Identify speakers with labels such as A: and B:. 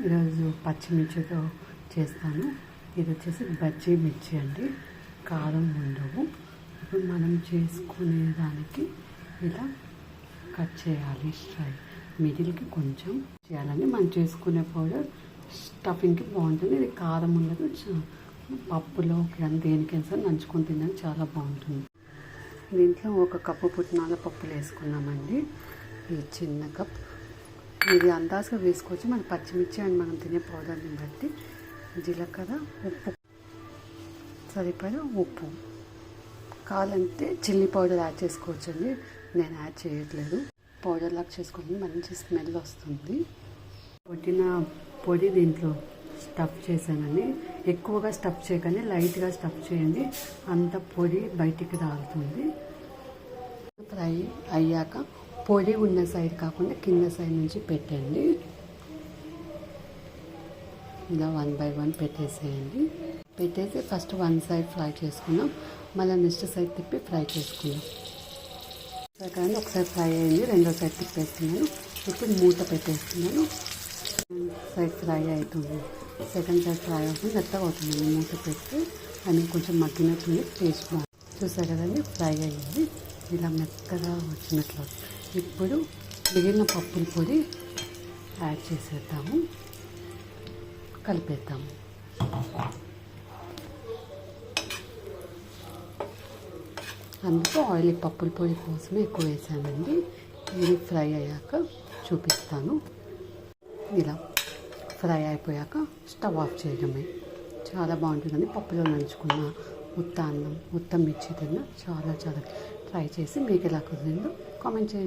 A: ఈరోజు పచ్చిమిర్చితో చేస్తాను. ఇది వచ్చేసి బజ్జీ మిర్చి అండి, కారం ఉండవు. ఇప్పుడు మనం చేసుకునే దానికి ఇలా కట్ చేయాలి. మిడిల్కి కొంచెం చేయాలని మనం చేసుకునే పౌడర్ స్టఫింగ్కి బాగుంటుంది. ఇది కారం ఉండదు, పప్పులో కానీ దేనికైనా సరే నంచుకొని తినడానికి చాలా బాగుంటుంది. దీంట్లో 1 కప్పు పుట్నాల పప్పులు వేసుకున్నామండి. ఈ చిన్న కప్ ఇది అందాజుగా వేసుకోవచ్చు. మన పచ్చిమిర్చి అండ్ మనం తినే పౌడర్ని బట్టి. జీలకర్ర, ఉప్పు, సరిపడా ఉప్పు. కావాలంటే చిల్లీ పౌడర్ యాడ్ చేసుకోవచ్చు అండి, నేను యాడ్ చేయట్లేదు. పౌడర్ లాగా చేసుకుంటే మంచి స్మెల్ వస్తుంది. పొట్టిన పొడి దీంట్లో స్టఫ్ చేశానండి. ఎక్కువగా స్టఫ్ చేయకండి, లైట్గా స్టఫ్ చేయండి, అంత పొడి బయటికి రాలుతుంది. ఫ్రై అయ్యాక పొడి ఉన్న సైడ్ కాకుండా కింద సైడ్ నుంచి పెట్టండి. ఇలా 1 by 1 పెట్టేసేయండి. పెట్టేసి ఫస్ట్ 1 సైడ్ ఫ్రై చేసుకున్నాం, మళ్ళీ నెక్స్ట్ సైడ్ తిప్పి ఫ్రై చేసుకున్నాం. సెకండ్ ఒకసారి ఫ్రై అయ్యింది, రెండో సైడ్ తిప్పేస్తున్నాను. ఇప్పుడు మూత పెట్టేస్తున్నాను. సైడ్ ఫ్రై అవుతుంది, సెకండ్ సైడ్ ఫ్రై అవుతుంది, మెత్తగా అవుతుంది. మూత పెట్టి అని కొంచెం మగ్గినట్టుంది, టేస్ట్ బాగుంది. చూసారు కదండి, ఫ్రై అయ్యింది, ఇలా మెత్తగా వచ్చినట్లు. ఇప్పుడు మిగిలిన పప్పుల పొడి యాడ్ చేసేద్దాము, కలిపేద్దాము. అందుకు ఆయిల్ పప్పుల పొడి కోసమే ఎక్కువ వేసానండి. ఇది ఫ్రై అయ్యాక చూపిస్తాను. ఇలా ఫ్రై అయిపోయాక స్టవ్ ఆఫ్ చేయడమే. చాలా బాగుంటుందండి. పప్పులో నంచుకున్న ఉత్త అన్నం, ఉత్త మిర్చి తిన్న చాలా ట్రై చేసి మీకు ఎలా కుదిరిందో కామెంట్ చేయండి.